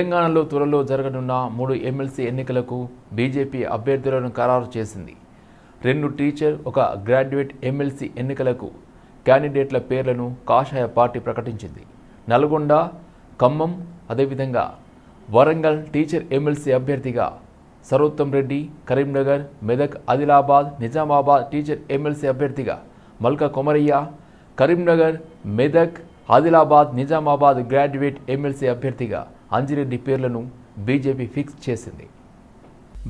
తెలంగాణలో త్వరలో జరగనున్న 3 ఎమ్మెల్సీ ఎన్నికలకు బీజేపీ అభ్యర్థులను ఖరారు చేసింది. 2 టీచర్, 1 గ్రాడ్యుయేట్ ఎమ్మెల్సీ ఎన్నికలకు క్యాండిడేట్ల పేర్లను కాషాయ పార్టీ ప్రకటించింది. నల్గొండ, ఖమ్మం, అదేవిధంగా వరంగల్ టీచర్ ఎమ్మెల్సీ అభ్యర్థిగా సరోత్తం రెడ్డి, కరీంనగర్, మెదక్, ఆదిలాబాద్, నిజామాబాద్ టీచర్ ఎమ్మెల్సీ అభ్యర్థిగా మల్కా కొమరయ్య, కరీంనగర్, మెదక్, ఆదిలాబాద్, నిజామాబాద్ గ్రాడ్యుయేట్ ఎమ్మెల్సీ అభ్యర్థిగా అంజిరెడ్డి పేర్లను బీజేపీ ఫిక్స్ చేసింది.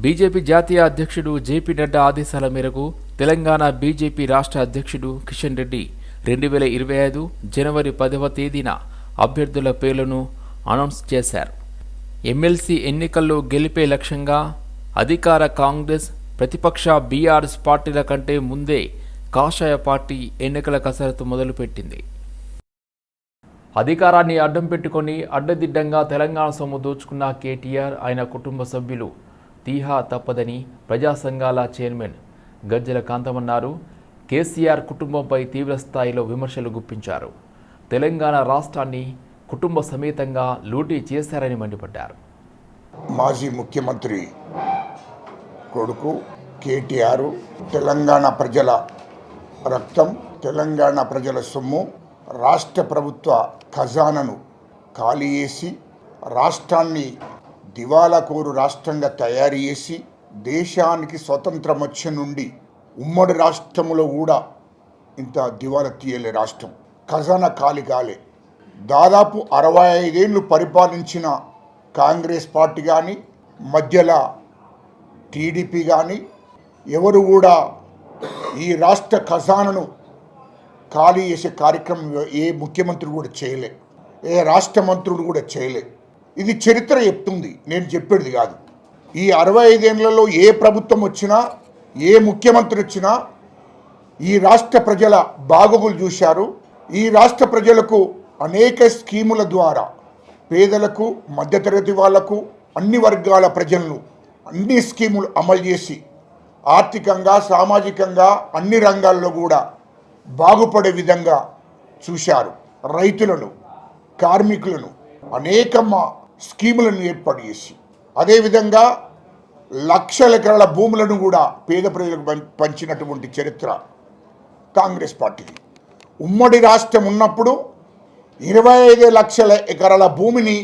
బీజేపీ జాతీయ అధ్యక్షుడు జేపీ నడ్డా ఆదేశాల మేరకు తెలంగాణ బీజేపీ రాష్ట్ర అధ్యక్షుడు కిషన్ రెడ్డి 2025 జనవరి 10వ తేదీన అభ్యర్థుల పేర్లను అనౌన్స్ చేశారు. ఎమ్మెల్సీ ఎన్నికల్లో గెలిపే లక్ష్యంగా అధికార కాంగ్రెస్, ప్రతిపక్ష బీఆర్ఎస్ పార్టీల కంటే ముందే కాషాయ పార్టీ ఎన్నికల కసరత్తు మొదలుపెట్టింది. అధికారాన్ని అడ్డం పెట్టుకుని అడ్డదిడ్డంగా తెలంగాణ సొమ్ము దోచుకున్న కేటీఆర్, ఆయన కుటుంబ సభ్యులు తీహా తప్పదని ప్రజా సంఘాల చైర్మన్ గజ్జల కాంతమన్నారు. కేసీఆర్ కుటుంబంపై తీవ్రస్థాయిలో విమర్శలు గుప్పించారు. తెలంగాణ రాష్ట్రాన్ని కుటుంబ సమేతంగా లూటీ చేశారని మండిపడ్డారు. మాజీ ముఖ్యమంత్రి కొడుకు కేటీఆర్ తెలంగాణ ప్రజల రక్తం, తెలంగాణ ప్రజల సొమ్ము, రాష్ట్ర ప్రభుత్వ ఖజానాను ఖాళీ చేసి రాష్ట్రాన్ని దివాలాకోరు రాష్ట్రంగా తయారు చేసి దేశానికి స్వతంత్రం వచ్చే నుండి ఉమ్మడి రాష్ట్రంలో కూడా ఇంత దివాలా తీయలే రాష్ట్రం. ఖజానా ఖాళీ కాలే. దాదాపు 65 ఏళ్ళు పరిపాలించిన కాంగ్రెస్ పార్టీ కానీ, మధ్యలో టీడీపీ కానీ ఎవరు కూడా ఈ రాష్ట్ర ఖజానాను ఖాళీ చేసే కార్యక్రమం ఏ ముఖ్యమంత్రి కూడా చేయలే, ఏ రాష్ట్ర మంత్రుడు కూడా చేయలే. ఇది చరిత్ర చెప్తుంది, నేను చెప్పేది కాదు. ఈ 65 ఏళ్లలో ఏ ప్రభుత్వం వచ్చినా, ఏ ముఖ్యమంత్రి వచ్చినా ఈ రాష్ట్ర ప్రజల బాగోగులు చూశారు. ఈ రాష్ట్ర ప్రజలకు అనేక స్కీముల ద్వారా పేదలకు, మధ్యతరగతి వాళ్లకు, అన్ని వర్గాల ప్రజలను అన్ని స్కీములు అమలు చేసి ఆర్థికంగా, సామాజికంగా అన్ని రంగాల్లో కూడా బాగుపడే విధంగా చూశారు. రైతులను, కార్మికులను అనేక స్కీములను ఏర్పాటు చేసి, అదేవిధంగా లక్షల ఎకరాల భూములను కూడా పేద ప్రజలకు పంచినటువంటి చరిత్ర కాంగ్రెస్ పార్టీది. ఉమ్మడి రాష్ట్రం ఉన్నప్పుడు 25 లక్షల ఎకరాల భూమిని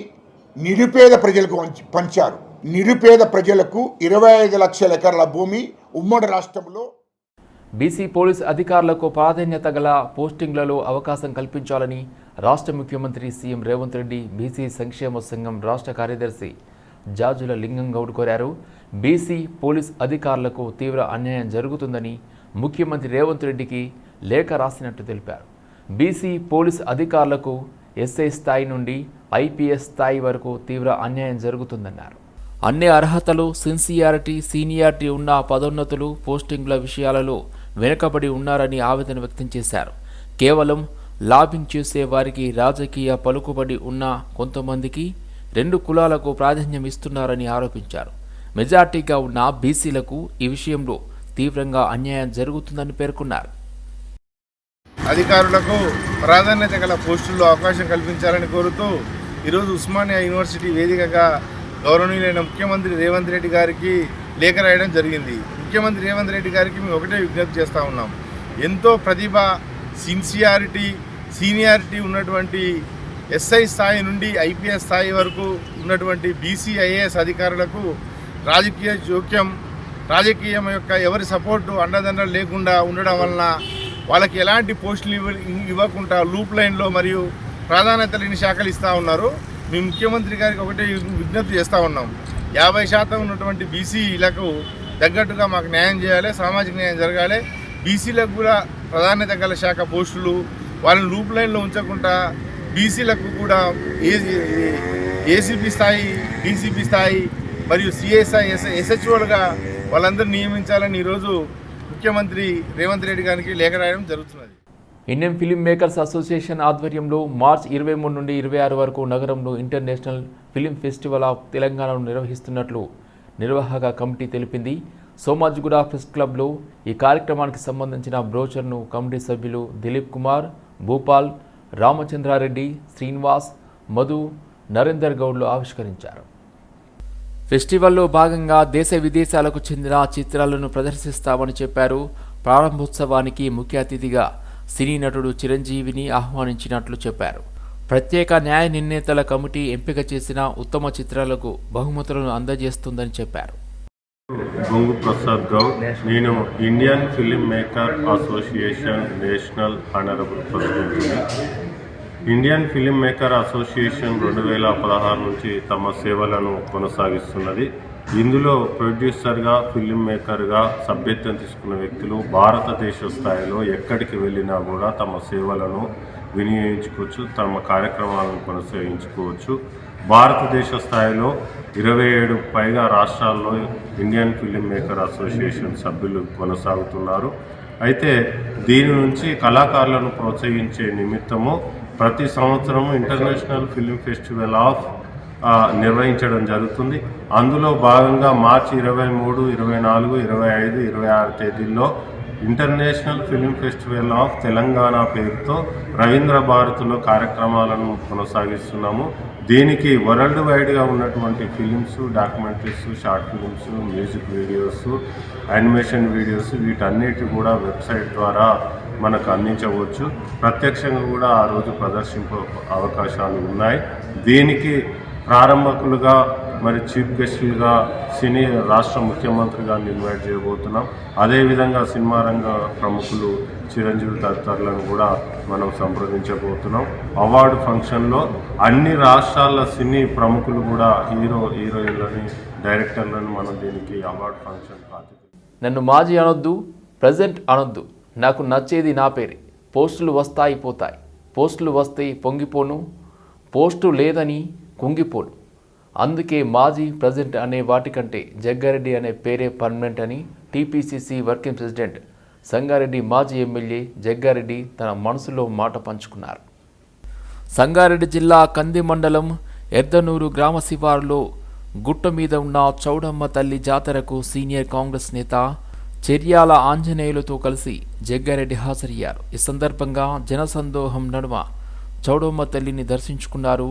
నిరుపేద ప్రజలకు పంచారు. నిరుపేద ప్రజలకు 25 లక్షల ఎకరాల భూమి ఉమ్మడి రాష్ట్రంలో. బీసీ పోలీస్ అధికారులకు ప్రాధాన్యత గల పోస్టింగ్లలో అవకాశం కల్పించాలని రాష్ట్ర ముఖ్యమంత్రి సీఎం రేవంత్ రెడ్డి బీసీ సంక్షేమ సంఘం రాష్ట్ర కార్యదర్శి జాజుల లింగం గౌడ్ కోరారు. బీసీ పోలీస్ అధికారులకు తీవ్ర అన్యాయం జరుగుతుందని ముఖ్యమంత్రి రేవంత్ రెడ్డికి లేఖ రాసినట్టు తెలిపారు. బీసీ పోలీస్ అధికారులకు ఎస్ఐ స్థాయి నుండి ఐపీఎస్ స్థాయి వరకు తీవ్ర అన్యాయం జరుగుతుందన్నారు. అన్ని అర్హతలు, సిన్సియారిటీ, సీనియారిటీ ఉన్న పదోన్నతులు, పోస్టింగ్ల విషయాలలో వెనుకబడి ఉన్నారని ఆవేదన వ్యక్తం చేశారు. కేవలం లాబింగ్ చేసే వారికి రాజకీయ పలుకుబడి ఉన్న కొంతమందికి 2 కులాలకు ప్రాధాన్యం ఇస్తున్నారని ఆరోపించారు. మెజార్టీగా ఉన్న బీసీలకు ఈ విషయంలో తీవ్రంగా అన్యాయం జరుగుతుందని పేర్కొన్నారు. అధికారులకు ప్రాధాన్యత గల పోస్టుల్లో అవకాశం కల్పించాలని కోరుతూ ఈరోజు ఉస్మానియా యూనివర్సిటీ వేదికగా గౌరవనీయులైన ముఖ్యమంత్రి రేవంత్ రెడ్డి గారికి లేఖ రాయడం జరిగింది. ముఖ్యమంత్రి రేవంత్ రెడ్డి గారికి మేము ఒకటే విజ్ఞప్తి చేస్తూ ఉన్నాం. ఎంతో ప్రతిభ, సిన్సియారిటీ, సీనియారిటీ ఉన్నటువంటి ఎస్ఐ స్థాయి నుండి ఐపీఎస్ స్థాయి వరకు ఉన్నటువంటి బీసీ ఐఏఎస్ అధికారులకు రాజకీయ జోక్యం, రాజకీయం యొక్క ఎవరి సపోర్టు, అండదండలు లేకుండా ఉండడం వలన వాళ్ళకి ఎలాంటి పోస్టులు ఇవ్వకుండా లూప్ లైన్లో మరియు ప్రాధాన్యత లేని శాఖలు ఇస్తూ ఉన్నారు. మేము ముఖ్యమంత్రి గారికి ఒకటే విజ్ఞప్తి చేస్తూ ఉన్నాం. 50% ఉన్నటువంటి బీసీలకు తగ్గట్టుగా మాకు న్యాయం చేయాలి, సామాజిక న్యాయం జరగాలి. బీసీలకు కూడా ప్రాధాన్యత గల శాఖ పోస్టులు వాళ్ళని లూప్ లైన్లో ఉంచకుండా బీసీలకు కూడా ఏసీపీ స్థాయి, డీసీపీ స్థాయి మరియు సిఎస్ఐ, ఎస్హెచ్ఓలుగా వాళ్ళందరూ నియమించాలని ఈరోజు ముఖ్యమంత్రి రేవంత్ రెడ్డి గారికి లేఖ రాయడం జరుగుతున్నది. ఇండియన్ ఫిల్మ్ మేకర్స్ అసోసియేషన్ ఆధ్వర్యంలో మార్చి 23 నుండి 26 వరకు నగరంలో ఇంటర్నేషనల్ ఫిల్మ్ ఫెస్టివల్ ఆఫ్ తెలంగాణను నిర్వహిస్తున్నట్లు నిర్వాహక కమిటీ తెలిపింది. సోమాజిగూడ ప్రెస్ క్లబ్లో ఈ కార్యక్రమానికి సంబంధించిన బ్రోచర్ను కమిటీ సభ్యులు దిలీప్ కుమార్, భూపాల్, రామచంద్రారెడ్డి, శ్రీనివాస్, మధు, నరేందర్ గౌడ్లు ఆవిష్కరించారు. ఫెస్టివల్లో భాగంగా దేశ విదేశాలకు చెందిన చిత్రాలను ప్రదర్శిస్తామని చెప్పారు. ప్రారంభోత్సవానికి ముఖ్య అతిథిగా సినీ నటుడు చిరంజీవిని ఆహ్వానించినట్లు చెప్పారు. ప్రత్యేక న్యాయ నిర్ణేతల కమిటీ ఎంపిక చేసిన ఉత్తమ చిత్రాలకు బహుమతులను అందజేస్తుందని చెప్పారు. గంగు ప్రసాద్ గౌడ్, నేను Indian film maker association national honourable ప్రెసిడెంట్ని. ఇండియన్ ఫిల్మ్ మేకర్ అసోసియేషన్ 2016 నుంచి తమ సేవలను కొనసాగిస్తున్నది. ఇందులో ప్రొడ్యూసర్గా, ఫిల్మ్ మేకర్గా సభ్యత్వం తీసుకున్న వ్యక్తులు భారతదేశ స్థాయిలో ఎక్కడికి వెళ్ళినా కూడా తమ సేవలను వినియోగించుకోవచ్చు, తమ కార్యక్రమాలను కొనసాగించుకోవచ్చు. భారతదేశ స్థాయిలో 27 పైగా రాష్ట్రాల్లో ఇండియన్ ఫిల్మ్ మేకర్ అసోసియేషన్ సభ్యులు కొనసాగుతున్నారు. అయితే దీని నుంచి కళాకారులను ప్రోత్సహించే నిమిత్తము ప్రతి సంవత్సరము ఇంటర్నేషనల్ ఫిల్మ్ ఫెస్టివల్ నిర్వహించడం జరుగుతుంది. అందులో భాగంగా మార్చి 23, 24, 25, 26 తేదీల్లో international film festival of Telangana పేరుతో రవీంద్ర భారతిలో కార్యక్రమాలను కొనసాగిస్తున్నాము. దీనికి వరల్డ్ వైడ్గా ఉన్నటువంటి films, documentaries, short films, music videos, animation videos వీటన్నిటి కూడా వెబ్సైట్ ద్వారా మనకు అందించవచ్చు. ప్రత్యక్షంగా కూడా ఆ రోజు ప్రదర్శించే అవకాశాలు ఉన్నాయి. దీనికి ప్రారంభకులుగా మరి చీఫ్ గెస్టులుగా సినీ రాష్ట్ర ముఖ్యమంత్రి గారిని ఇన్వైట్ చేయబోతున్నాం. అదేవిధంగా సినిమా రంగ ప్రముఖులు చిరంజీవి తదితరులను కూడా మనం సంప్రదించబోతున్నాం. అవార్డు ఫంక్షన్లో అన్ని రాష్ట్రాల సినీ ప్రముఖులు కూడా హీరోయిన్లని, డైరెక్టర్లను మనం దీనికి అవార్డు ఫంక్షన్ నన్ను మాజీ అనొద్దు, ప్రజెంట్ అనొద్దు, నాకు నచ్చేది నా పేరే. పోస్టులు వస్తాయి పోతాయి, పోస్టులు వస్తే పొంగిపోను, పోస్టు లేదని కుంగిపోను. అందుకే మాజీ ప్రజెంట్ అనే వాటికంటే జగ్గారెడ్డి అనే పేరే పర్మనెంట్ అని టీపీసీసీ వర్కింగ్ ప్రెసిడెంట్ సంగారెడ్డి మాజీ ఎమ్మెల్యే జగ్గారెడ్డి తన మనసులో మాట పంచుకున్నారు. సంగారెడ్డి జిల్లా కంది మండలం ఎర్దనూరు గ్రామ శివారులో గుట్ట మీద ఉన్న చౌడమ్మ తల్లి జాతరకు సీనియర్ కాంగ్రెస్ నేత చెర్యాల ఆంజనేయులతో కలిసి జగ్గారెడ్డి హాజరయ్యారు. ఈ సందర్భంగా జనసందోహం నడుమ చౌడమ్మ తల్లిని దర్శించుకున్నారు.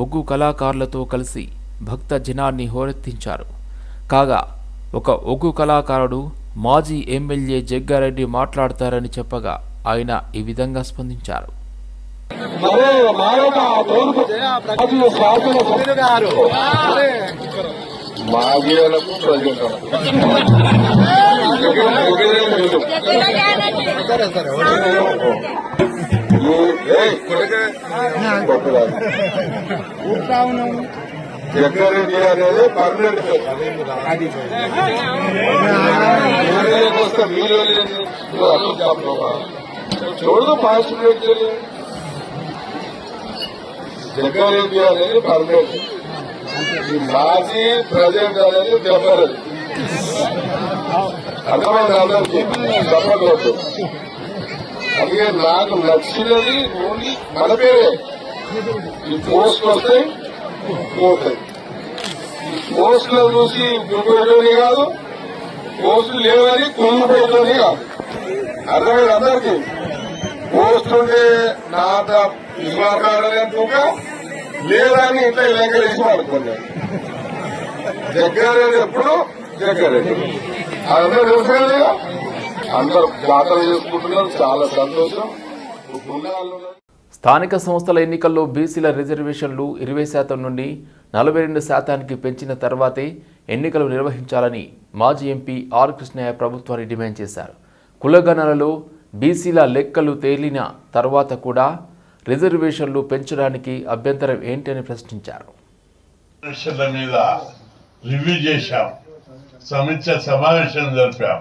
ఒగ్గు కళాకారులతో కలిసి భక్త జనాన్ని హోరెత్తించారు. కాగా ఒక ఒగ్గు కళాకారుడు మాజీ ఎమ్మెల్యే జగ్గారెడ్డి మాట్లాడతారని చెప్పగా ఆయన ఈ విధంగా స్పందించారు. జగ్గారెడ్డి అనేది పర్మనెంట్ చూడదు ఫాస్ట్ జగ్గారెడ్డి అనేది పర్మనెంట్, ఈ మాజీ ప్రజెంట్ అనేది జగ్గారెడ్డి. అర్థమైంది అందరికీ చెప్పకూడదు. అందుకే నాకు నచ్చినది ఓన్లీ మన పేరే. ఈ పోస్ట్ వస్తాయి పోతాయి. ఈ పోస్టులు చూసి కుంగిపోయేటోని కాదు, పోస్టులు లేవని కుంగిపోయేటోని కాదు. అర్థమైంది అందరికీ. పోస్ట్ ఉంటే నా ఇసుమాకాడలేక లేదని ఇంట్లో లెక్కలేసి అనుకున్నాను. జగ్గారెడ్డి ఎప్పుడు జగ్గారెడ్డి అందరూ తెలుసు. అందరూ జాతర చేసుకుంటున్నారు, చాలా సంతోషం. స్థానిక సంస్థల ఎన్నికల్లో బీసీల రిజర్వేషన్లు 20% నుండి 42% పెంచిన తర్వాతే ఎన్నికలు నిర్వహించాలని మాజీ ఎంపీ ఆర్ కృష్ణయ్య ప్రభుత్వాన్ని డిమాండ్ చేశారు. కులగణనలో బీసీల లెక్కలు తేలిన తర్వాత కూడా రిజర్వేషన్లు పెంచడానికి అభ్యంతరం ఏంటని ప్రశ్నించారు. మీద రివ్యూ చేశాం, సమీక్ష సమావేశం జరిపాం.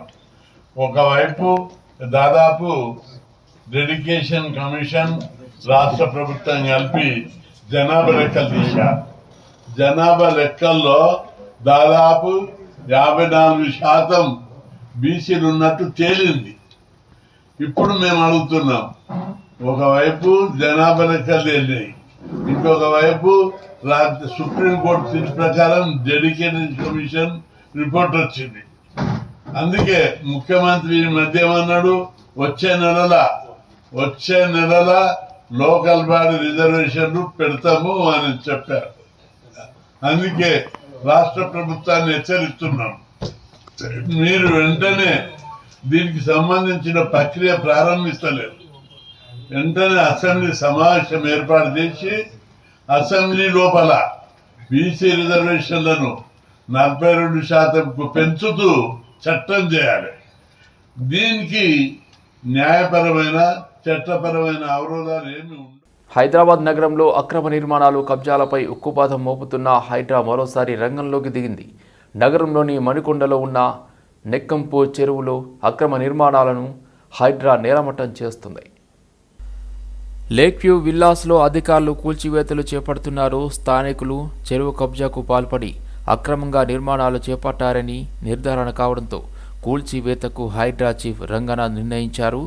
ఒకవైపు దాదాపు డెడికేషన్ కమిషన్, రాష్ట్ర ప్రభుత్వం కలిపి జనాభా లెక్కలు తీశారు. జనాభా లెక్కల్లో దాదాపు 54% బీసీలు ఉన్నట్టు తేలింది. ఇప్పుడు మేము అడుగుతున్నాం, ఒకవైపు జనాభా లెక్కలు తేలినాయి, ఇంకొక వైపు సుప్రీంకోర్టు తీర్పు ప్రకారం డెడికేటెడ్ కమిషన్ రిపోర్ట్ వచ్చింది. అందుకే ముఖ్యమంత్రి మధ్య ఏమన్నాడు, వచ్చే నెలల లోకల్ బాడీ రిజర్వేషన్లు పెడతాము అని చెప్పారు. అందుకే రాష్ట్ర ప్రభుత్వాన్ని హెచ్చరిస్తున్నాం, మీరు వెంటనే దీనికి సంబంధించిన ప్రక్రియ ప్రారంభిస్తలేదు. వెంటనే అసెంబ్లీ సమావేశం ఏర్పాటు చేసి అసెంబ్లీ లోపల బీసీ రిజర్వేషన్లను 42% పెంచుతూ చట్టం చేయాలి. దీనికి న్యాయపరమైన చట్టపరమైన అవరోధాలు ఏమి ఉండవు. హైదరాబాద్ నగరంలో అక్రమ నిర్మాణాలు, కబ్జాలపై ఉక్కుపాదం మోపుతున్న హైడ్రా మరోసారి రంగంలోకి దిగింది. నగరంలోని మణికొండలో ఉన్న నెక్కంపూర్ చెరువులో అక్రమ నిర్మాణాలను హైడ్రా నేలమట్టం చేస్తుంది. లేక్ వ్యూ విల్లాస్లో అధికారులు కూల్చివేతలు చేపడుతున్నారు. స్థానికులు చెరువు కబ్జాకు పాల్పడి అక్రమంగా నిర్మాణాలు చేపట్టారని నిర్ధారణ కావడంతో కూల్చివేతకు హైడ్రా చీఫ్ రంగనాథ్ నిర్ణయించారు.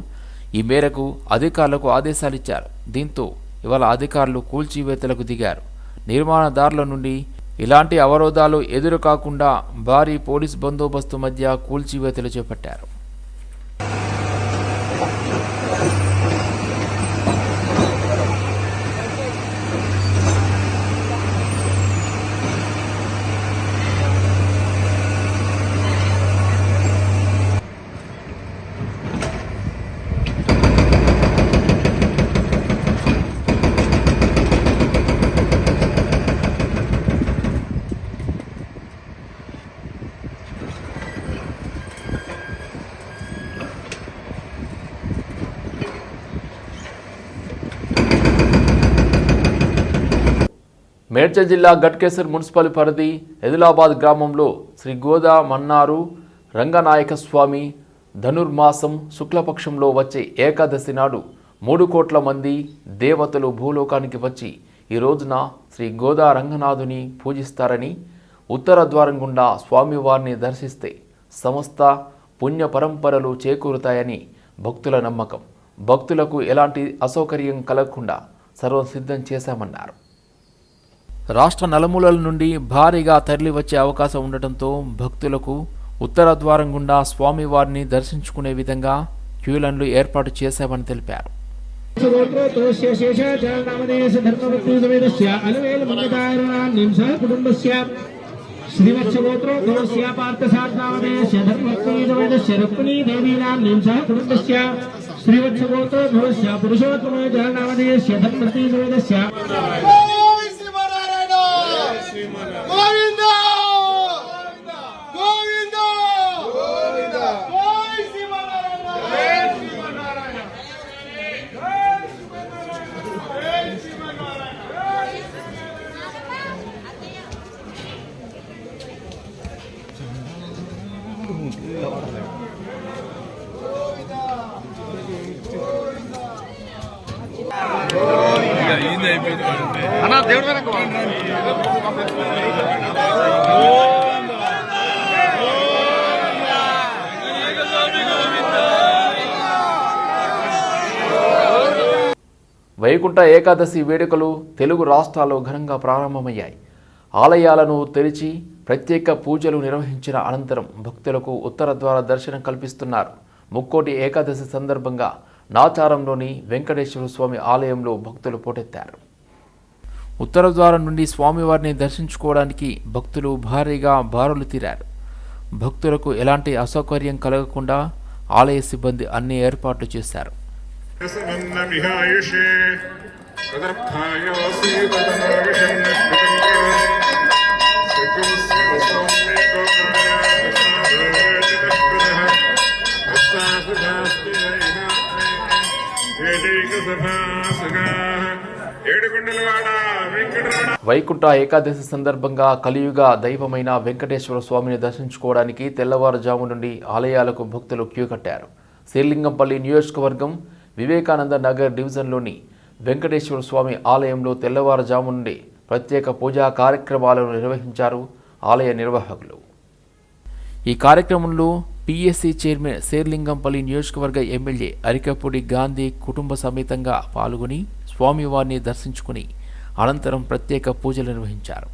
ఈ మేరకు అధికారులకు ఆదేశాలిచ్చారు. దీంతో ఇవాళ అధికారులు కూల్చివేతలకు దిగారు. నిర్మాణదారుల నుండి ఇలాంటి అవరోధాలు ఎదురు కాకుండా భారీ పోలీస్ బందోబస్తు మధ్య కూల్చివేతలు చేపట్టారు. మేడ్చల్ జిల్లా గట్కేసర్ మున్సిపల్ పరిధి ఎదిలాబాద్ గ్రామంలో శ్రీ గోదా మన్నారు రంగనాయక స్వామి ధనుర్మాసం శుక్లపక్షంలో వచ్చే ఏకాదశి నాడు 3 కోట్ల మంది దేవతలు భూలోకానికి వచ్చి ఈ రోజున శ్రీ గోదా రంగనాథుని పూజిస్తారని, ఉత్తర ద్వారం గుండా స్వామివారిని దర్శిస్తే సమస్త పుణ్య పరంపరలు చేకూరుతాయని భక్తుల నమ్మకం. భక్తులకు ఎలాంటి అసౌకర్యం కలగకుండా సర్వం సిద్ధం చేశామన్నారు. రాష్ట్ర నలుమూలల నుండి భారీగా తరలివచ్చే అవకాశం ఉండటంతో భక్తులకు ఉత్తర ద్వారం గుండా స్వామివారిని దర్శించుకునే విధంగా క్యూలైన్లు ఏర్పాటు చేశామని తెలిపారు. వైకుంఠ ఏకాదశి వేడుకలు తెలుగు రాష్ట్రాల్లో ఘనంగా ప్రారంభమయ్యాయి. ఆలయాలను తెరిచి ప్రత్యేక పూజలు నిర్వహించిన అనంతరం భక్తులకు ఉత్తర ద్వార దర్శనం కల్పిస్తున్నారు. ముక్కోటి ఏకాదశి సందర్భంగా నాచారంలోని వెంకటేశ్వర స్వామి ఆలయంలో భక్తులు పోటెత్తారు. ఉత్తర ద్వారం నుండి స్వామివారిని దర్శించుకోవడానికి భక్తులు భారీగా బారులు తీరారు. భక్తులకు ఎలాంటి అసౌకర్యం కలగకుండా ఆలయ సిబ్బంది అన్ని ఏర్పాట్లు చేశారు. వైకుంఠ ఏకాదశి సందర్భంగా కలియుగ దైవమైన వెంకటేశ్వర స్వామిని దర్శించుకోవడానికి తెల్లవారుజాము నుండి ఆలయాలకు భక్తులు క్యూ కట్టారు. శ్రీలింగంపల్లి నియోజకవర్గం వివేకానంద నగర్ డివిజన్లోని వెంకటేశ్వర స్వామి ఆలయంలో తెల్లవారుజాము నుండి ప్రత్యేక పూజా కార్యక్రమాలను నిర్వహించారు ఆలయ నిర్వాహకులు. ఈ కార్యక్రమంలో పిఎస్సి చైర్మన్ శ్రీలింగంపల్లి నియోజకవర్గ ఎమ్మెల్యే అరికపూడి గాంధీ కుటుంబ సమేతంగా పాల్గొని స్వామివారిని దర్శించుకుని అనంతరం ప్రత్యేక పూజలు నిర్వహించారు.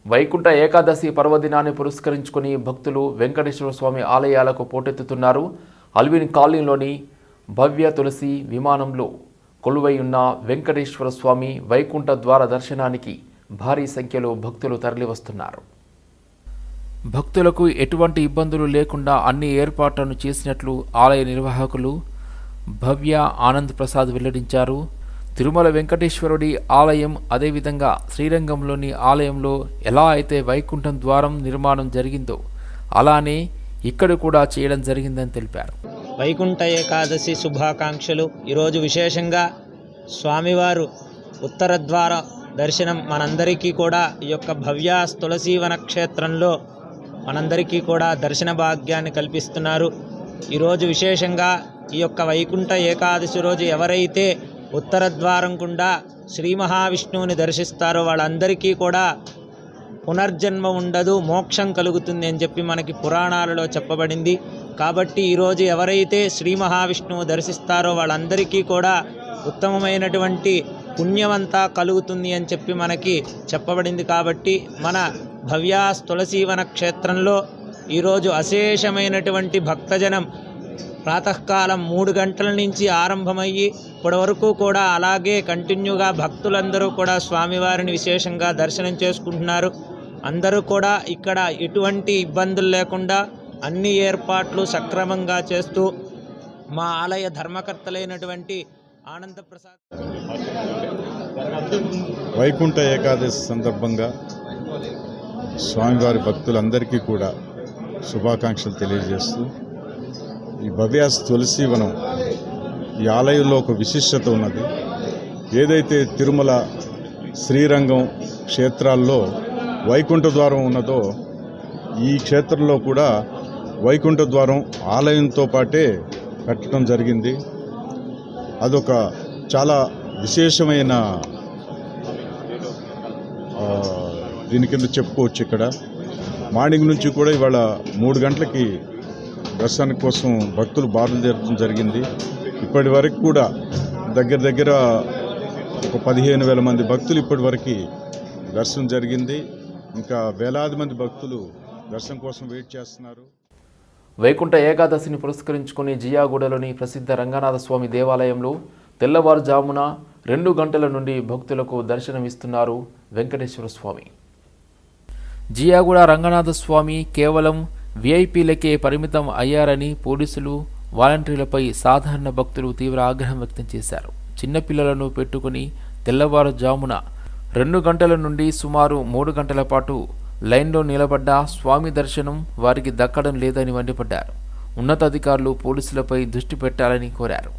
వైకుంఠ ఏకాదశి పర్వదినాన్ని పురస్కరించుకుని భక్తులు వెంకటేశ్వర స్వామి ఆలయాలకు పోటెత్తుతున్నారు. అల్విన్ కాలనీలోని భవ్య తులసి విమానంలో కొలువై ఉన్న వెంకటేశ్వర స్వామి వైకుంఠ ద్వార దర్శనానికి భారీ సంఖ్యలో భక్తులు తరలివస్తున్నారు. భక్తులకు ఎటువంటి ఇబ్బందులు లేకుండా అన్ని ఏర్పాట్లను చేసినట్లు ఆలయ నిర్వాహకులు భవ్య ఆనంద్ ప్రసాద్ వెల్లడించారు. తిరుమల వెంకటేశ్వరుడి ఆలయం అదేవిధంగా శ్రీరంగంలోని ఆలయంలో ఎలా అయితే వైకుంఠం ద్వారం నిర్మాణం జరిగిందో అలానే ఇక్కడ కూడా చేయడం జరిగిందని తెలిపారు. వైకుంఠ ఏకాదశి శుభాకాంక్షలు. ఈరోజు విశేషంగా స్వామివారు ఉత్తర ద్వార దర్శనం మనందరికీ కూడా ఈ యొక్క భవ్య తులసీవన క్షేత్రంలో మనందరికీ కూడా దర్శన భాగ్యాన్ని కల్పిస్తున్నారు. ఈరోజు విశేషంగా ఈ యొక్క వైకుంఠ ఏకాదశి రోజు ఎవరైతే ఉత్తర ద్వారం గుండా శ్రీ మహావిష్ణువుని దర్శిస్తారో వాళ్ళందరికీ కూడా పునర్జన్మ ఉండదు, మోక్షం కలుగుతుంది అని చెప్పి మనకి పురాణాలలో చెప్పబడింది. కాబట్టి ఈరోజు ఎవరైతే శ్రీ మహావిష్ణువు దర్శిస్తారో వాళ్ళందరికీ కూడా ఉత్తమమైనటువంటి పుణ్యమంతా కలుగుతుంది అని చెప్పి మనకి చెప్పబడింది. కాబట్టి మన భవ్యా తులసీవన క్షేత్రంలో ఈరోజు అశేషమైనటువంటి భక్తజనం ప్రాతకాలం 3 గంటల నుంచి ఆరంభమయ్యి ఇప్పటి వరకు కూడా అలాగే కంటిన్యూగా భక్తులందరూ కూడా స్వామివారిని విశేషంగా దర్శనం చేసుకుంటున్నారు. అందరూ కూడా ఇక్కడ ఎటువంటి ఇబ్బందులు లేకుండా అన్ని ఏర్పాట్లు సక్రమంగా చేస్తూ మా ఆలయ ధర్మకర్తలైనటువంటి ఆనందప్రసాద్ వైకుంఠ ఏకాదశి సందర్భంగా స్వామివారి భక్తులందరికీ కూడా శుభాకాంక్షలు తెలియజేస్తూ ఈ భవ్యాస్ తులసీవనం ఈ ఆలయంలో ఒక విశిష్టత ఉన్నది. ఏదైతే తిరుమల శ్రీరంగం క్షేత్రాల్లో వైకుంఠ ద్వారం ఉన్నదో ఈ క్షేత్రంలో కూడా వైకుంఠ ద్వారం ఆలయంతో పాటే కట్టడం జరిగింది. అదొక చాలా విశేషమైన దీని కింద చెప్పుకోవచ్చు. ఇక్కడ మార్నింగ్ నుంచి కూడా ఇవాళ 3 గంటలకి దర్శనం కోసం భక్తులు బయలుదేరడం జరిగింది. ఇప్పటి వరకు కూడా దగ్గర ఒక 15,000 మంది భక్తులు ఇప్పటి వరకు దర్శనం జరిగింది. ఇంకా వేలాది మంది భక్తులు దర్శనం కోసం వెయిట్ చేస్తున్నారు. వైకుంఠ ఏకాదశిని పురస్కరించుకుని జియాగూడలోని ప్రసిద్ధ రంగనాథ స్వామి దేవాలయంలో తెల్లవారుజామున 2 గంటల నుండి భక్తులకు దర్శనమిస్తున్నారు వెంకటేశ్వర స్వామి. జియాగూడ రంగనాథ స్వామి కేవలం విఐపీలకే పరిమితం అయ్యారని పోలీసులు వాలంటీర్లపై సాధారణ భక్తులు తీవ్ర ఆగ్రహం వ్యక్తం చేశారు. చిన్నపిల్లలను పెట్టుకుని తెల్లవారుజామున 2 గంటల నుండి సుమారు 3 గంటల పాటు లైన్లో నిలబడ్డ స్వామి దర్శనం వారికి దక్కడం లేదని మండిపడ్డారు. ఉన్నతాధికారులు పోలీసులపై దృష్టి పెట్టాలని కోరారు.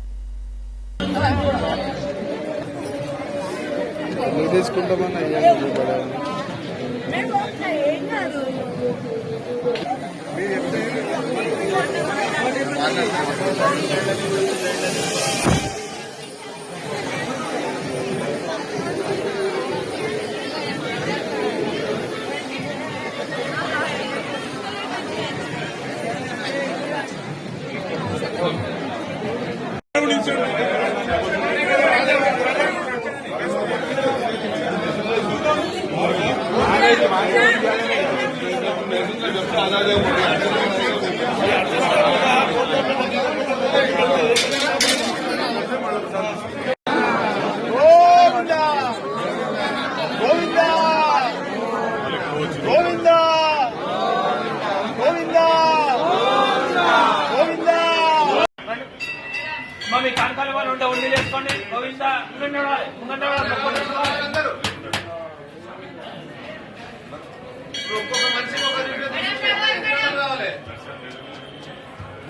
ఒక్కొక్క మనిషికి ఒక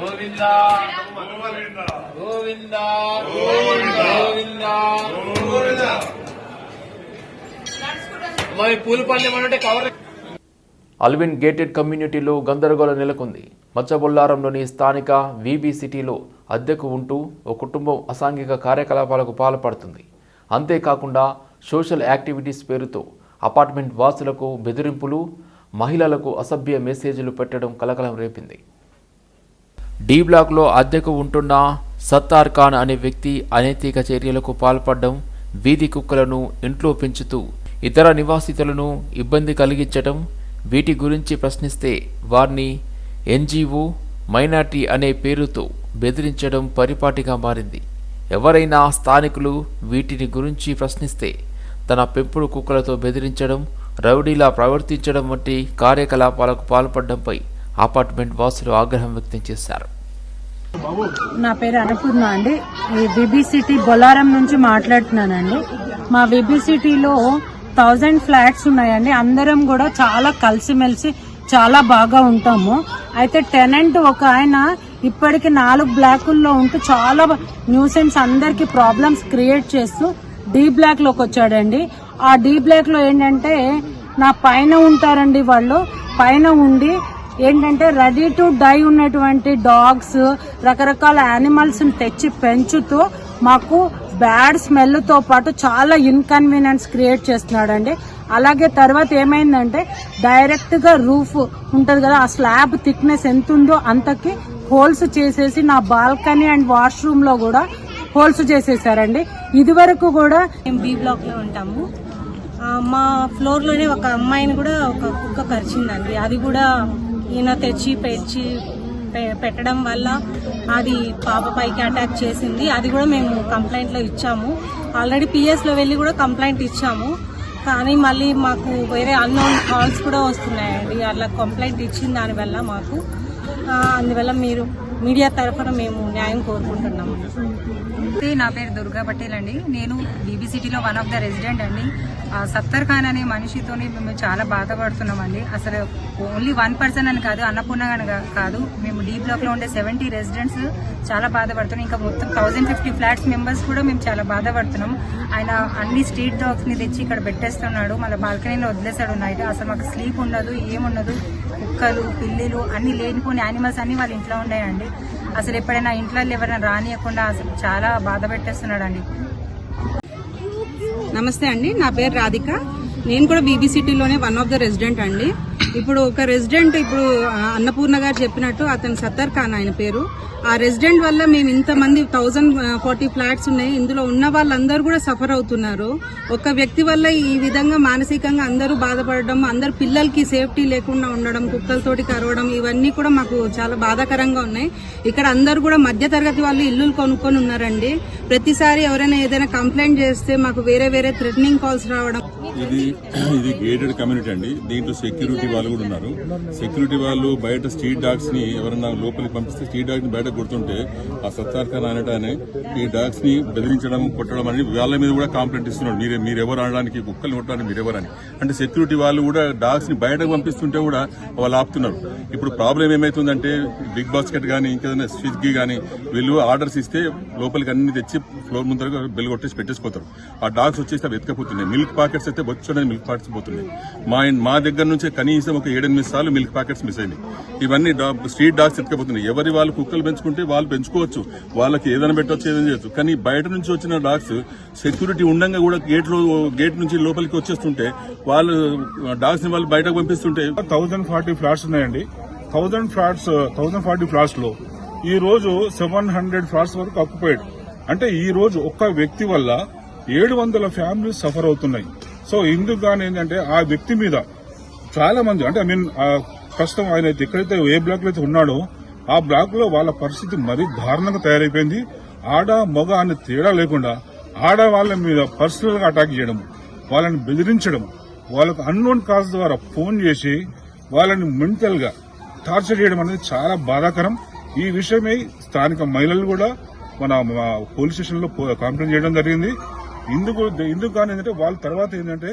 గోవింద గోవింద గోవింద మరి పూలపల్లి అంటే కవర్. అల్విన్ గేటెడ్ కమ్యూనిటీలో గందరగోళం నెలకొంది. మచ్చబొల్లారంలోని స్థానిక వీబీ సిటీలో అద్దెకు ఉంటూ ఓ కుటుంబం అసాంఘిక కార్యకలాపాలకు పాల్పడుతుంది. అంతేకాకుండా సోషల్ యాక్టివిటీస్ పేరుతో అపార్ట్మెంట్ వాసులకు బెదిరింపులు, మహిళలకు అసభ్య మెసేజ్లు పెట్టడం కలకలం రేపింది. డి బ్లాక్లో అద్దెకు ఉంటున్న సత్తార్ ఖాన్ అనే వ్యక్తి అనైతిక చర్యలకు పాల్పడడం, వీధి కుక్కలను ఇంట్లో పెంచుతూ ఇతర నివాసితులను ఇబ్బంది కలిగించడం, వీటి గురించి ప్రశ్నిస్తే వారిని ఎన్జీఓ మైనార్టీ అనే పేరుతో బెదిరించడం పరిపాటిగా మారింది. ఎవరైనా స్థానికులు వీటిని గురించి ప్రశ్నిస్తే తన పెంపుడు కుక్కలతో బెదిరించడం, రౌడీలా ప్రవర్తించడం వంటి కార్యకలాపాలకు పాల్పడడంపై అపార్ట్మెంట్ వాసులు ఆగ్రహం వ్యక్తం చేశారు. నా పేరు అన్నపూర్ణ అండి. ఈ విబీ సిటీ బొల్లారం నుంచి మాట్లాడుతున్నానండి. మా విబీ సిటీలో 1000 ఫ్లాట్స్ ఉన్నాయండి. అందరం కూడా చాలా కలిసిమెలిసి చాలా బాగా ఉంటాము. అయితే టెనెంట్ ఒక ఆయన ఇప్పటికి 4 బ్లాకుల్లో ఉంటూ చాలా న్యూసెన్స్ అందరికి ప్రాబ్లమ్స్ క్రియేట్ చేస్తూ డి బ్లాక్ లోకి వచ్చాడండి. ఆ డి బ్లాక్ లో ఏంటంటే నా పైన ఉంటారండి, వాళ్ళు పైన ఉండి ఏంటంటే రెడీ టు డై ఉన్నటువంటి డాగ్స్, రకరకాల యానిమల్స్ తెచ్చి పెంచుతూ మాకు బ్యాడ్ స్మెల్ తో పాటు చాలా ఇన్కన్వీనియన్స్ క్రియేట్ చేస్తున్నాడండి. అలాగే తర్వాత ఏమైందంటే డైరెక్ట్ గా రూఫ్ ఉంటది కదా, ఆ స్లాబ్ థిక్నెస్ ఎంత ఉందో అంతకి హోల్స్ చేసేసి నా బాల్కనీ అండ్ వాష్రూమ్ లో కూడా హోల్స్ చేసేసారండి. ఇది వరకు కూడా మేము బి బ్లాక్ లో ఉంటాము. మా ఫ్లోర్ లోనే ఒక అమ్మాయిని కూడా ఒక కుక్క కరిచిందండి. అది కూడా ఈయన తెచ్చి పెట్టడం వల్ల అది పాప పైకి అటాక్ చేసింది. అది కూడా మేము కంప్లైంట్ లో ఇచ్చాము. ఆల్రెడీ పిఎస్ లో వెళ్ళి కూడా కంప్లైంట్ ఇచ్చాము. కానీ మళ్ళీ మాకు వేరే అన్నోన్ కాల్స్ కూడా వస్తున్నాయండి. అట్లా కంప్లైంట్ ఇచ్చిన దానివల్ల మాకు అందువల్ల మీరు మీడియా తరఫున మేము న్యాయం కోరుకుంటున్నాము. నా పేరు దుర్గా పటేల్ అండి. నేను బీబీ సిటీలో వన్ ఆఫ్ ద రెసిడెంట్ అండి. సత్తర్ ఖాన్ అనే మనిషితోని మేము చాలా బాధపడుతున్నామండి. అసలు ఓన్లీ 1 పర్సన్ అని కాదు, అన్నపూర్ణ అని కాదు, మేము డీ బ్లాక్ లో ఉండే 70 రెసిడెంట్స్ చాలా బాధపడుతున్నాం. ఇంకా మొత్తం 1050 ఫ్లాట్స్ మెంబర్స్ కూడా మేము చాలా బాధపడుతున్నాం. ఆయన అన్ని స్ట్రీట్ డాగ్స్ ని తెచ్చి ఇక్కడ పెట్టేస్తున్నాడు, మళ్ళీ బాల్కనీలో వదిలేసాడు నైట్. అసలు మాకు స్లీప్ ఉండదు, ఏముండదు. కుక్కలు, పిల్లిలు అన్ని లేనిపోని యానిమల్స్ అన్ని వాళ్ళ ఇంట్లో ఉన్నాయండి. అసలు ఎప్పుడైనా ఇంట్లో ఎవరైనా రానియకుండా అసలు చాలా బాధ పెట్టేస్తున్నాడు అండి. నమస్తే అండి, నా పేరు రాధిక. నేను కూడా బీబీ సిటీలోనే వన్ ఆఫ్ ద రెసిడెంట్ అండి. ఇప్పుడు ఒక రెసిడెంట్, ఇప్పుడు అన్నపూర్ణ గారు చెప్పినట్టు అతను సత్తర్ ఖాన్ ఆయన పేరు. ఆ రెసిడెంట్ వల్ల మేము ఇంతమంది 1040 ఫ్లాట్స్ ఉన్నాయి, ఇందులో ఉన్న వాళ్ళందరూ కూడా సఫర్ అవుతున్నారు. ఒక వ్యక్తి వల్ల ఈ విధంగా మానసికంగా అందరూ బాధపడడం, అందరు పిల్లలకి సేఫ్టీ లేకుండా ఉండడం, కుక్కలతోటి కరవడం, ఇవన్నీ కూడా మాకు చాలా బాధాకరంగా ఉన్నాయి. ఇక్కడ అందరూ కూడా మధ్యతరగతి వాళ్ళు ఇల్లులు కొనుక్కొని ఉన్నారండి. ప్రతిసారి ఎవరైనా ఏదైనా కంప్లైంట్ చేస్తే మాకు వేరే వేరే థ్రెటనింగ్ కాల్స్ రావడం. ఇది గేటెడ్ కమ్యూనిటీ అండి. దీంట్లో సెక్యూరిటీ వాళ్ళు కూడా ఉన్నారు. సెక్యూరిటీ వాళ్ళు బయట స్ట్రీట్ డాగ్స్ ని ఎవరైనా లోపలికి పంపిస్తే స్ట్రీట్ డాగ్స్ ని బయట కొడుతుంటే ఆ సత్తార్ ఖాన్ అనటానే ఈ డాగ్స్ ని బెదిరించడం, కొట్టడం అని వాళ్ళ మీద కూడా కంప్లైంట్ ఇస్తున్నాడు. మీరెవరు అనడానికి, కుక్కలు కొట్టడానికి మీరెవరని. అంటే సెక్యూరిటీ వాళ్ళు కూడా డాగ్స్ ని బయటకు పంపిస్తుంటే కూడా వాళ్ళు ఆపుతున్నారు. ఇప్పుడు ప్రాబ్లం ఏమైతుందంటే బిగ్ బాస్కెట్ గానీ ఇంకేదైనా స్విగ్గీ గానీ వీళ్ళు ఆర్డర్స్ ఇస్తే లోపలికి అన్ని తెచ్చి ఫ్లోర్ ముందర బెల్ కొట్టేసి పెట్టేసిపోతారు. ఆ డాగ్స్ వచ్చేసి అవి ఎత్తుకపోతున్నాయి. మిల్క్ ప్యాకెట్స్ అయితే వచ్చి మిల్క్ ప్యాకెట్స్ పోతున్నాయి. మా దగ్గర నుంచే కనీసం ఒక 7-8 సార్లు మిల్క్ ప్యాకెట్స్ మిస్ అయినాయి. ఇవన్నీ స్ట్రీట్ డాగ్స్ ఎత్తుకపోతున్నాయి. ఎవరి వాళ్ళు కుక్కలు పెంచుకుంటే వాళ్ళు పెంచుకోవచ్చు, వాళ్ళకి ఏదైనా పెట్టవచ్చు, ఏదైనా చేయొచ్చు. కానీ బయట నుంచి వచ్చిన డాగ్స్ సెక్యూరిటీ ఉండగా కూడా గేట్ నుంచి లోపలికి వచ్చేస్తుంటే వాళ్ళు డాగ్స్ ని వాళ్ళు బయటకు పంపిస్తుంటే 1040 ఫ్లాట్స్ ఉన్నాయండి. 1040 ఫ్లాట్స్ లో ఈ రోజు 700 ఫ్లాట్స్ వరకు ఆక్యుపైడ్. అంటే ఈ రోజు ఒక్క వ్యక్తి వల్ల 700 ఫ్యామిలీస్ సఫర్ అవుతున్నాయి. సో ఇందుకు గానీ ఏంటంటే ఆ వ్యక్తి మీద చాలా మంది, అంటే ప్రస్తుతం ఆయన ఎక్కడైతే ఏ బ్లాక్ లో అయితే ఉన్నాడో ఆ బ్లాక్ లో వాళ్ళ పరిస్థితి మరీ దారుణంగా తయారైపోయింది. ఆడ మగ అనే తేడా లేకుండా ఆడవాళ్ల మీద పర్సనల్ గా అటాక్ చేయడం, వాళ్ళని బెదిరించడం, వాళ్ళకు అన్నోన్ కాల్స్ ద్వారా ఫోన్ చేసి వాళ్ళని మెంటల్ గా టార్చర్ చేయడం అనేది చాలా బాధాకరం. ఈ విషయమై స్థానిక మహిళలు కూడా మన పోలీస్ స్టేషన్ లో కంప్లైంట్ చేయడం జరిగింది. ఇందుకు కానీ ఏంటంటే వాళ్ళ తర్వాత ఏంటంటే